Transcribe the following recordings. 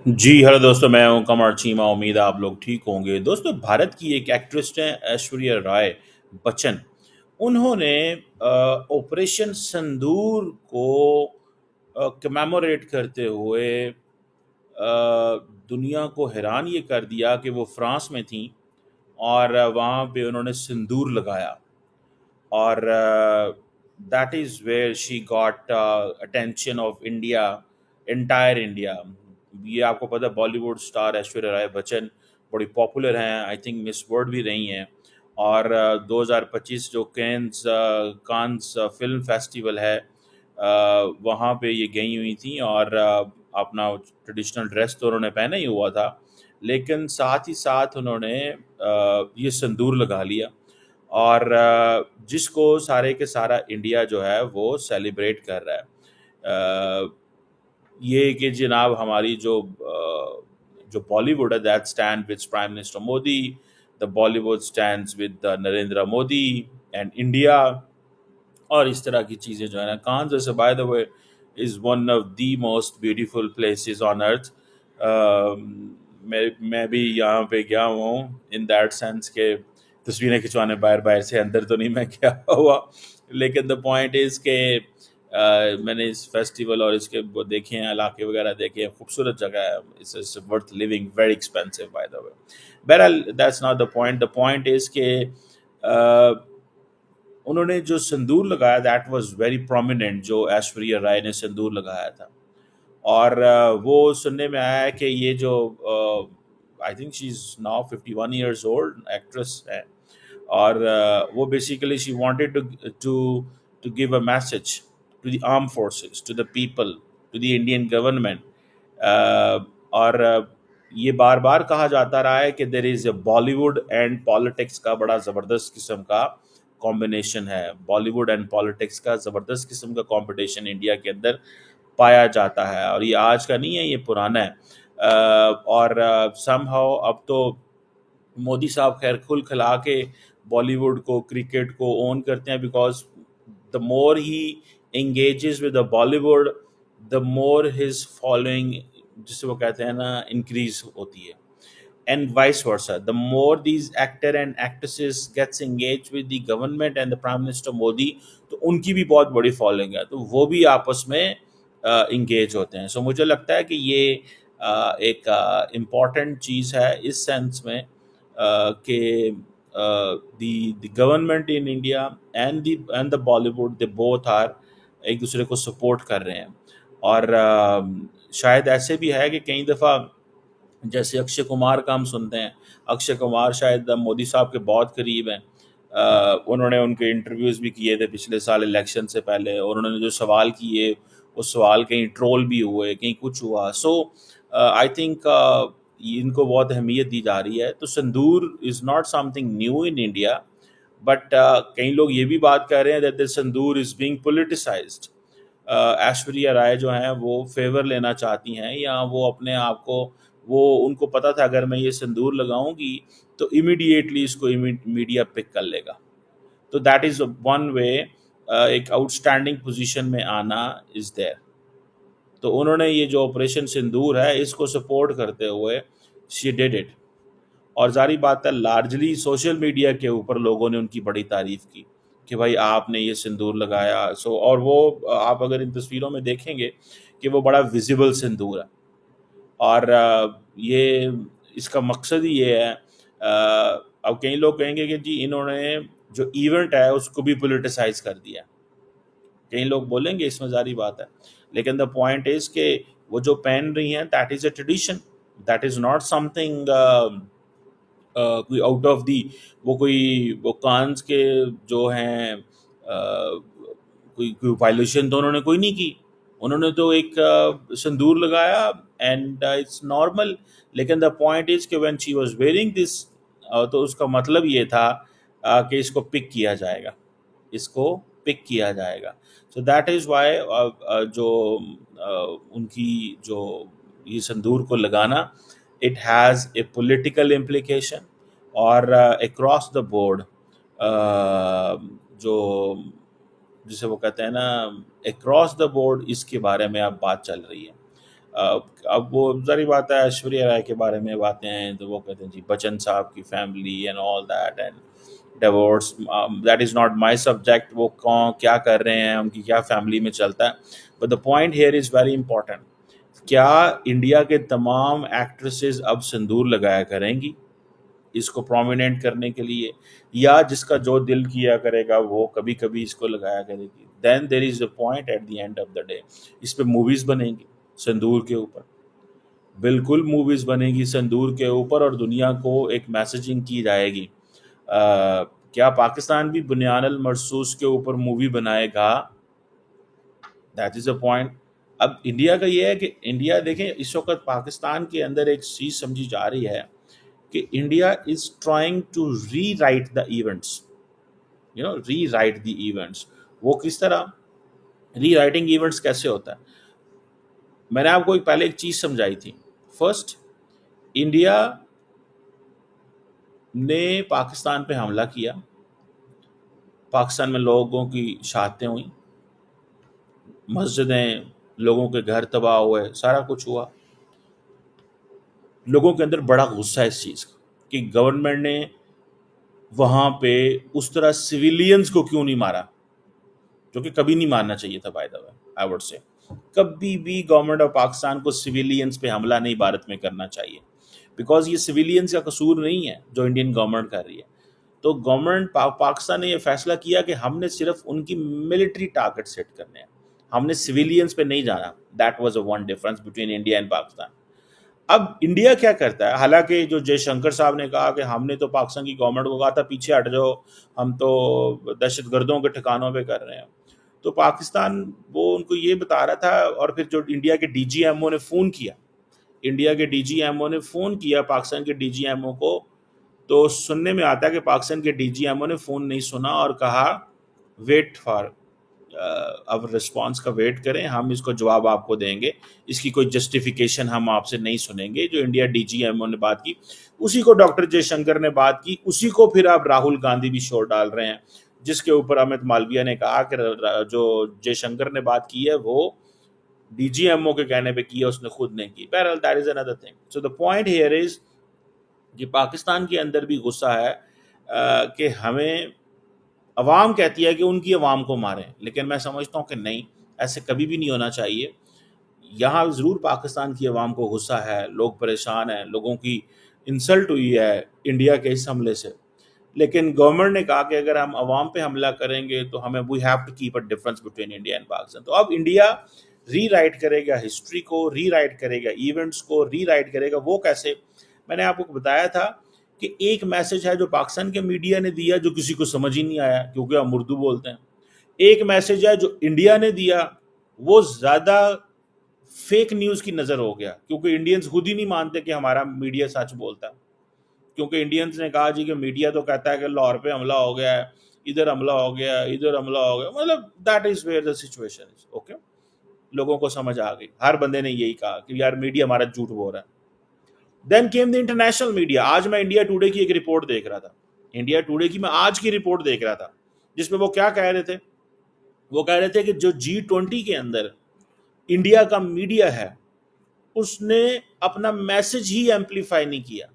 جی hello دوستو، میں ہوں کمر چیمہ. امید ہے آپ لوگ ٹھیک ہوں گے. دوستو، بھارت کی ایک ایکٹریس ہیں ایشوریا رائے بچن. انہوں نے آپریشن سندور کو کمیموریٹ کرتے ہوئے دنیا کو حیران یہ کر دیا کہ وہ فرانس میں تھیں اور وہاں پہ انہوں نے سندور لگایا. اور that is where she got attention of India, entire India. یہ آپ کو پتہ ہے بالی ووڈ اسٹار ایشوریا رائے بچن بڑی پاپولر ہیں. آئی تھنک مس ورلڈ بھی رہی ہیں. اور 2025 جو کانز فلم فیسٹیول ہے، وہاں پہ یہ گئی ہوئی تھیں. اور اپنا ٹریڈیشنل ڈریس تو انہوں نے پہنا ہی ہوا تھا، لیکن ساتھ ہی ساتھ انہوں نے یہ سندور لگا لیا. اور جس کو سارے کے سارا انڈیا جو ہے وہ سیلیبریٹ کر رہا ہے. یہ کہ جناب ہماری جو بالی ووڈ ہے that stand with prime minister Modi. The Bollywood stands with Narendra Modi and India. اور اس طرح کی چیزیں جو ہے نا، کانز ویسے by the way is one of the most beautiful places on earth. میں بھی یہاں پہ گیا ہوں ان دیٹ سینس کہ تصویریں کھنچوانے باہر باہر سے، اندر تو نہیں میں گیا ہوا. لیکن دا پوائنٹ از کہ میں نے اس فیسٹیول اور اس کے وہ دیکھے ہیں، علاقے وغیرہ دیکھے ہیں. خوبصورت جگہ ہے. It's worth living, very expensive by the way. بہرحال that's not the point. The point is کہ انہوں نے جو سندور لگایا دیٹ واز ویری پرومیننٹ. جو ایشوریا رائے نے سندور لگایا تھا، اور وہ سننے میں آیا ہے کہ یہ جو I think she is now 51 years old actress ہے. اور وہ basically she wanted to give a message to the arm forces, to the people, to the Indian government. اور یہ بار بار کہا جاتا رہا ہے کہ there is a Bollywood and politics کا بڑا زبردست قسم کا کمبینیشن ہے. بالی ووڈ اینڈ پالیٹکس کا زبردست قسم کا کمپٹیشن انڈیا کے اندر پایا جاتا ہے. اور یہ آج کا نہیں ہے، یہ پرانا ہے. اور سم ہاؤ اب تو مودی صاحب خیر کھل کھلا کے بالی ووڈ کو، کرکٹ کو اون کرتے ہیں. Because the more he engages with the Bollywood, the more his following, جسے وہ کہتے ہیں نا، انکریز ہوتی ہے. And vice versa, the more these actor and actresses gets engaged with the government and the Prime Minister Modi, تو ان کی بھی بہت بڑی فالوئنگ ہے، تو وہ بھی آپس میں انگیج ہوتے ہیں. سو مجھے لگتا ہے کہ یہ ایک امپورٹنٹ چیز ہے اس سینس میں کہ the government in India and the Bollywood, they both are ایک دوسرے کو سپورٹ کر رہے ہیں. اور شاید ایسے بھی ہے کہ کئی دفعہ جیسے اکشے کمار کا ہم سنتے ہیں، اکشے کمار شاید مودی صاحب کے بہت قریب ہیں. انہوں نے ان کے انٹرویوز بھی کیے تھے پچھلے سال الیکشن سے پہلے، اور انہوں نے جو سوال کیے وہ سوال کہیں ٹرول بھی ہوئے، کہیں کچھ ہوا. سو آئی تھنک ان کو بہت اہمیت دی جا رہی ہے. تو sindoor is not something new in India, but کئی لوگ یہ بھی بات کر رہے ہیں that the sindoor is being politicized. Aishwarya Rai جو ہیں وہ فیور لینا چاہتی ہیں، یا وہ اپنے آپ کو، وہ ان کو پتا تھا اگر میں یہ سندور لگاؤں گی تو امیڈیٹلی اس کو میڈیا پک کر لے گا. تو دیٹ از ون وے ایک آؤٹ اسٹینڈنگ پوزیشن میں آنا از دیر. تو انہوں نے یہ جو آپریشن سندور ہے اس کو سپورٹ کرتے ہوئے شی ڈیڈ اٹ. اور ظاہری بات ہے لارجلی سوشل میڈیا کے اوپر لوگوں نے ان کی بڑی تعریف کی کہ بھائی آپ نے یہ سندور لگایا. اور وہ آپ اگر ان تصویروں میں دیکھیں گے کہ وہ بڑا ویزیبل سندور ہے. اور یہ اس کا مقصد ہی یہ ہے. اب کئی لوگ کہیں گے کہ جی انہوں نے جو ایونٹ ہے اس کو بھی پولیٹیسائز کر دیا. کئی لوگ بولیں گے اس میں ظاہری بات ہے، لیکن دا پوائنٹ از کہ وہ جو پہن رہی ہیں that is a tradition, that is not some thing کوئی آؤٹ آف دی، وہ کانز کے جو ہیں کوئی وائلیشن تو انہوں نے کوئی نہیں کی. انہوں نے تو ایک سندور لگایا اینڈ اٹس نارمل. لیکن دا پوائنٹ از کہ وین شی واز ویئرنگ دس، تو اس کا مطلب یہ تھا کہ اس کو پک کیا جائے گا، اس کو پک کیا جائے گا. سو دیٹ از وائی جو ان کی جو یہ سندور کو لگانا، it has a political implication. اور اکراس دا بورڈ جو جسے وہ کہتے ہیں نا، اکراس دا بورڈ اس کے بارے میں اب بات چل رہی ہے. اب وہ ظاہر بات ہے ایشوریا رائے کے بارے میں باتیں ہیں تو وہ کہتے ہیں جی بچن صاحب کی family and all that and divorce, that is not my subject, وہ کون کیا کر رہے ہیں، ان کی کیا فیملی میں چلتا ہے، but the point here is very important, کیا انڈیا کے تمام ایکٹریسز اب سندور لگایا کریں گی اس کو پرومیننٹ کرنے کے لیے، یا جس کا جو دل کیا کرے گا وہ کبھی کبھی اس کو لگایا کرے گی؟ Then there is a point at the end of the day, اس پہ موویز بنیں گی سندور کے اوپر، بالکل موویز بنے گی سندور کے اوپر، اور دنیا کو ایک میسیجنگ کی جائے گی۔ کیا پاکستان بھی بنیان المرصوص کے اوپر مووی بنائے گا؟ That is a point. اب انڈیا کا یہ ہے کہ انڈیا دیکھیں اس وقت پاکستان کے اندر ایک چیز سمجھی جا رہی ہے کہ India is trying to rewrite the events, rewrite the events. وہ کس طرح ری رائٹنگ ایونٹس کیسے ہوتا ہے؟ میں نے آپ کو پہلے ایک چیز سمجھائی تھی۔ فرسٹ، انڈیا نے پاکستان پہ حملہ کیا، پاکستان میں لوگوں کی شہادتیں ہوئیں، مسجدیں، لوگوں کے گھر تباہ ہوئے، سارا کچھ ہوا۔ لوگوں کے اندر بڑا غصہ ہے اس چیز کا کہ گورنمنٹ نے وہاں پہ اس طرح سویلینز کو کیوں نہیں مارا، جو کہ کبھی نہیں مارنا چاہیے تھا، by the way I would say کبھی بھی گورنمنٹ آف پاکستان کو سویلینز پہ حملہ نہیں بھارت میں کرنا چاہیے، بیکاز یہ سویلینز کا قصور نہیں ہے جو انڈین گورنمنٹ کر رہی ہے۔ تو گورنمنٹ پاکستان نے یہ فیصلہ کیا کہ ہم نے صرف ان کی ملٹری ٹارگٹ سیٹ کرنے ہیں، ہم نے سویلینز پہ نہیں جانا۔ That was a one difference between India and Pakistan. اب انڈیا کیا کرتا ہے، حالانکہ جو جے شنکر صاحب نے کہا کہ ہم نے تو پاکستان کی گورنمنٹ کو کہا تھا پیچھے ہٹ جاؤ، ہم تو دہشت گردوں کے ٹھکانوں پہ کر رہے ہیں، تو پاکستان وہ ان کو یہ بتا رہا تھا۔ اور پھر جو انڈیا کے ڈی جی ایم او نے فون کیا، انڈیا کے ڈی جی ایم او نے فون کیا پاکستان کے ڈی جی ایم او کو، تو سننے میں آتا ہے کہ پاکستان کے ڈی جی ایم او نے فون نہیں سنا اور کہا ویٹ فار، اب رسپانس کا ویٹ کریں، ہم اس کو جواب آپ کو دیں گے، اس کی کوئی جسٹیفیکیشن ہم آپ سے نہیں سنیں گے۔ جو India D G M O نے بات کی اسی کو ڈاکٹر جے شنکر نے بات کی، اسی کو پھر آپ راہل گاندھی بھی شور ڈال رہے ہیں، جس کے اوپر امت مالویہ نے کہا کہ جو جے شنکر نے بات کی ہے وہ ڈی جی ایم او کے کہنے پہ کی ہے، اس نے خود نہیں کی۔ بہرحال that is another thing. So the point here is کہ پاکستان کے اندر بھی غصہ ہے کہ ہمیں عوام کہتی ہے کہ ان کی عوام کو ماریں، لیکن میں سمجھتا ہوں کہ نہیں، ایسے کبھی بھی نہیں ہونا چاہیے۔ یہاں ضرور پاکستان کی عوام کو غصہ ہے، لوگ پریشان ہیں، لوگوں کی انسلٹ ہوئی ہے انڈیا کے اس حملے سے، لیکن گورنمنٹ نے کہا کہ اگر ہم عوام پہ حملہ کریں گے تو ہمیں we have to keep a difference between India and Pakistan. تو اب انڈیا ری رائٹ کرے گا ہسٹری کو، ری رائٹ کرے گا ایونٹس کو، ری رائٹ کرے گا۔ وہ کیسے؟ میں نے آپ کو بتایا تھا کہ ایک میسج ہے جو پاکستان کے میڈیا نے دیا جو کسی کو سمجھ ہی نہیں آیا کیونکہ ہم اردو بولتے ہیں، ایک میسج ہے جو انڈیا نے دیا وہ زیادہ فیک نیوز کی نظر ہو گیا، کیونکہ انڈینز خود ہی نہیں مانتے کہ ہمارا میڈیا سچ بولتا ہے، کیونکہ انڈینز نے کہا جی کہ میڈیا تو کہتا ہے کہ لاہور پہ حملہ ہو گیا ہے، ادھر حملہ ہو گیا، ادھر حملہ ہو گیا، مطلب that is where the situation is okay. لوگوں کو سمجھ آ گئی، ہر بندے نے یہی کہا کہ یار میڈیا ہمارا جھوٹ بول رہا ہے۔ Then came the international media. آج میں انڈیا ٹوڈے کی ایک رپورٹ دیکھ رہا تھا، انڈیا ٹوڈے کی میں آج کی رپورٹ دیکھ رہا تھا، جس میں وہ کیا کہہ رہے تھے، وہ کہہ رہے تھے کہ جو G20 کے اندر انڈیا کا میڈیا ہے اس نے اپنا میسج ہی ایمپلیفائی نہیں کیا،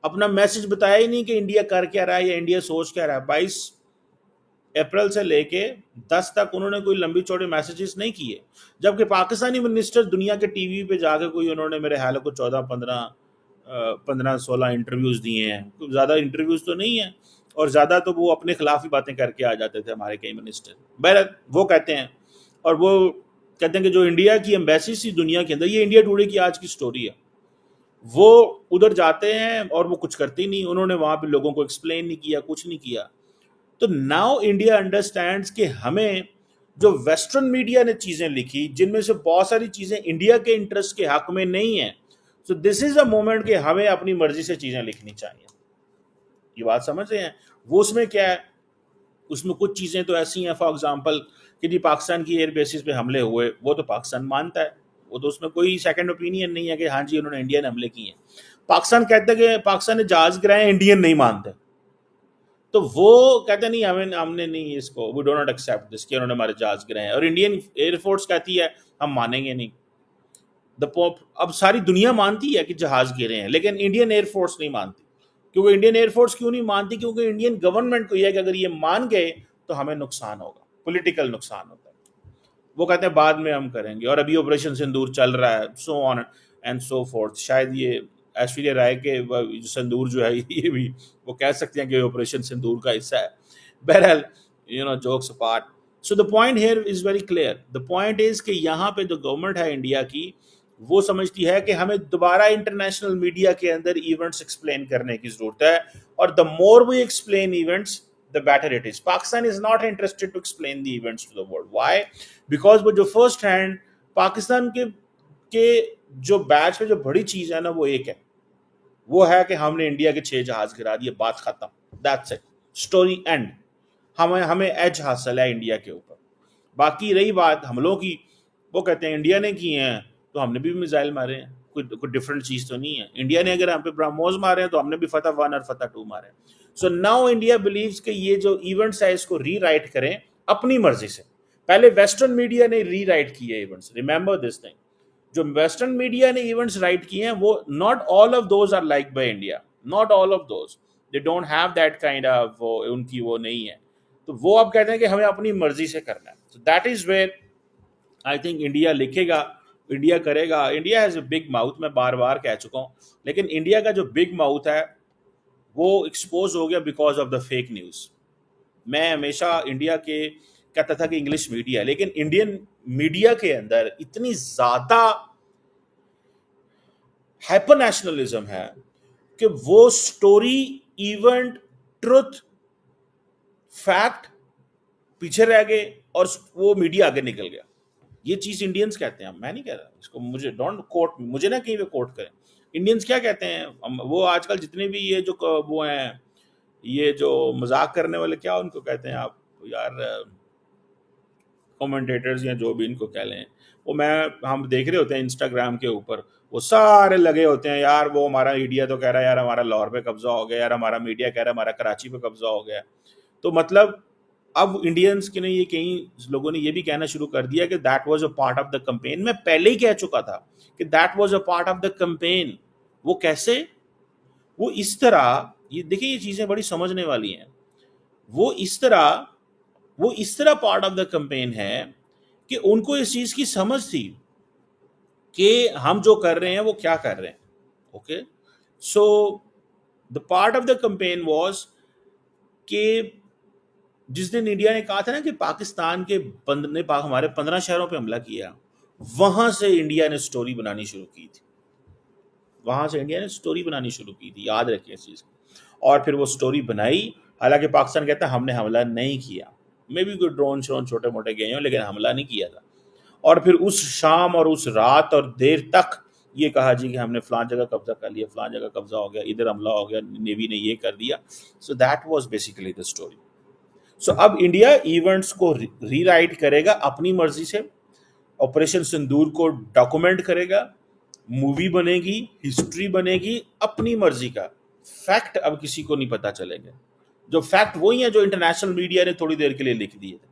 اپنا میسج بتایا ہی نہیں کہ انڈیا کر کیا رہا ہے یا انڈیا سوچ کیا رہا ہے۔ 22 اپریل سے لے کے 10 تک انہوں نے کوئی لمبی چوڑے میسیجز نہیں کیے، جبکہ پاکستانی منسٹر دنیا کے ٹی وی پہ جا کے کوئی انہوں نے میرے خیال کو 15 16 انٹرویوز دیے ہیں، زیادہ انٹرویوز تو نہیں ہیں، اور زیادہ تو وہ اپنے خلاف ہی باتیں کر کے آ جاتے تھے ہمارے کئی منسٹر۔ بہرحال وہ کہتے ہیں، اور وہ کہتے ہیں کہ جو انڈیا کی ایمبیسی سی دنیا کے اندر، یہ انڈیا ٹوڈے کی آج کی سٹوری ہے، وہ ادھر جاتے ہیں اور وہ کچھ کرتے ہی نہیں، انہوں نے وہاں پہ لوگوں کو ایکسپلین نہیں کیا، کچھ نہیں کیا۔ تو ناؤ انڈیا انڈرسٹینڈز کہ ہمیں جو ویسٹرن میڈیا نے چیزیں لکھی جن میں سے بہت ساری چیزیں انڈیا کے انٹرسٹ کے حق میں نہیں ہیں، سو دس از اے مومنٹ کہ ہمیں اپنی مرضی سے چیزیں لکھنی چاہیے۔ یہ بات سمجھ رہے ہیں؟ وہ اس میں کیا ہے، اس میں کچھ چیزیں تو ایسی ہیں، فار ایگزامپل کہ جی پاکستان کی ایئر بیسز پہ حملے ہوئے، وہ تو پاکستان مانتا ہے، وہ تو اس میں کوئی سیکنڈ اوپینین نہیں ہے کہ ہاں جی انہوں نے انڈیا نے حملے کیے ہیں۔ پاکستان کہتا ہے کہ پاکستان نے جہاز گرائے ہیں، انڈین نہیں مانتے، تو وہ کہتے نہیں ہم نے نہیں اس کو we do not accept this کہ انہوں نے ہمارے جہاز گرائے ہیں، اور انڈین ایئر فورس کہتی ہے ہم مانیں گے نہیں۔ اب ساری دنیا مانتی ہے کہ جہاز گرے ہیں، لیکن انڈین ایئر فورس نہیں مانتی. کیونکہ انڈین ایئر فورس کیوں نہیں مانتی؟ کیونکہ انڈین گورنمنٹ کو یہ ہے کہ اگر یہ مان گئے تو ہمیں نقصان ہوگا، پولیٹیکل نقصان ہوتا ہے. وہ کہتے ہیں بعد میں ہم کریں گے. اور ابھی آپریشن سندور چل رہا ہے، سو آن اینڈ سو فورتھ. شاید یہ ایشوریا رائے کے سندور جو ہے یہ بھی وہ کہہ سکتے ہیں کہ آپریشن سندور کا حصہ ہے. بہرحال jokes apart. So the point here is very clear. The point is کہ یہاں پہ جو گورنمنٹ ہے انڈیا کی، وہ سمجھتی ہے کہ ہمیں دوبارہ انٹرنیشنل میڈیا کے اندر ایونٹس ایکسپلین کرنے کی ضرورت ہے. اور the more we explain events the better it is. Pakistan is not interested to explain the events to the world. Why? Because وہ جو فرسٹ ہینڈ پاکستان کے جو بیچ میں جو بڑی چیز ہے نا وہ ایک ہے، وہ ہے کہ ہم نے انڈیا کے 6 جہاز گرا دیے، بات ختم. That's it. Story end. ہمیں ایج حاصل ہے انڈیا کے اوپر. باقی رہی بات حملوں کی، وہ کہتے ہیں انڈیا نے کی ہیں تو ہم نے بھی میزائل مارے ہیں، کوئی ڈفرنٹ چیز تو نہیں ہے. انڈیا نے اگر ہم پہ برہموز مارے ہیں تو ہم نے بھی فتح 1 اور فتح 2 مارے ہیں. سو ناؤ انڈیا بلیوز کہ یہ جو ایونٹس ہے اس کو ری رائٹ کریں اپنی مرضی سے. پہلے ویسٹرن میڈیا نے ری رائٹ کیے ایونٹس. ریمبر دس تھنگ، جو ویسٹرن میڈیا نے ایونٹس رائٹ کیے ہیں وہ not all of those are like by India. Not all of those, they don't have that kind of, ان کی وہ نہیں ہے. تو وہ اب کہتے ہیں کہ ہمیں اپنی مرضی سے کرنا ہے. So that is where I think India لکھے گا، انڈیا کرے گا. India has a big mouth, میں بار بار کہہ چکا ہوں، لیکن انڈیا کا جو بگ ماؤتھ ہے وہ ایکسپوز ہو گیا because of the fake news. میں ہمیشہ انڈیا کے کہتا تھا کہ انگلش میڈیا، لیکن انڈین میڈیا کے اندر اتنی زیادہ ہائپر نیشنلزم ہے کہ وہ سٹوری، ایونٹ، ٹروتھ، فیکٹ پیچھے رہ گئے اور وہ میڈیا آگے نکل گیا. یہ چیز انڈینز کہتے ہیں، میں نہیں کہہ رہا اس کو، مجھے ڈونٹ کوٹ، مجھے نہ کہیں پہ کوٹ کریں. انڈینز کیا کہتے ہیں؟ وہ آج کل جتنے بھی یہ جو وہ ہیں، یہ جو مذاق کرنے والے، کیا ان کو کہتے ہیں آپ یار، کومنٹیٹرز یا جو بھی ان کو کہہ لیں، وہ ہم دیکھ رہے ہوتے ہیں انسٹاگرام کے اوپر، وہ سارے لگے ہوتے ہیں یار وہ ہمارا میڈیا تو کہہ رہا ہے یار ہمارا لاہور پہ قبضہ ہو گیا، یار ہمارا میڈیا کہہ رہا ہے ہمارا کراچی پہ قبضہ ہو گیا. تو مطلب اب انڈینس کے نے یہ کئی لوگوں نے یہ بھی کہنا شروع کر دیا کہ that was a part of the campaign. میں پہلے ہی کہہ چکا تھا کہ that was a part of the campaign. وہ کیسے؟ وہ اس طرح، یہ دیکھیں یہ چیزیں بڑی سمجھنے والی ہیں. وہ اس طرح پارٹ آف دا کمپین ہے کہ ان کو اس چیز کی سمجھ تھی کہ ہم جو کر رہے ہیں وہ کیا کر رہے ہیں. Okay, so the part of the campaign was کہ جس دن انڈیا نے کہا تھا نا کہ پاکستان کے نے ہمارے 15 شہروں پہ حملہ کیا، وہاں سے انڈیا نے سٹوری بنانی شروع کی تھی. یاد رکھیں اس چیز کو. اور پھر وہ سٹوری بنائی، حالانکہ پاکستان کہتا ہے ہم نے حملہ نہیں کیا. میں بھی کوئی ڈرون شرون چھوٹے موٹے گئے ہوں لیکن حملہ نہیں کیا تھا. اور پھر اس شام اور اس رات اور دیر تک یہ کہا جی کہ ہم نے فلان جگہ قبضہ کر لیا، فلان جگہ قبضہ ہو گیا، ادھر حملہ ہو گیا، نیوی نے یہ کر دیا. So that was basically the story. So اب انڈیا ایونٹس کو ری رائٹ کرے گا اپنی مرضی سے. آپریشن سندور کو ڈاکومنٹ کرے گا، مووی بنے گی، ہسٹری بنے گی اپنی مرضی کا. فیکٹ اب کسی کو نہیں پتا چلے گا. جو فیکٹ وہی ہیں جو انٹرنیشنل میڈیا نے تھوڑی دیر کے لیے لکھ دیے تھے،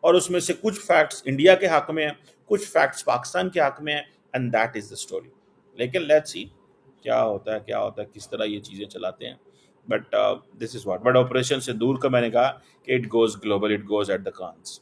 اور اس میں سے کچھ فیکٹس انڈیا کے حق میں ہیں، کچھ فیکٹس پاکستان کے حق میں ہیں، and that is the story. لیکن لیٹس سی کیا ہوتا ہے کس طرح یہ چیزیں چلاتے ہیں. But this is what. But operation Sindoor کا میں نے کہا کہ it goes global, it goes at the cons.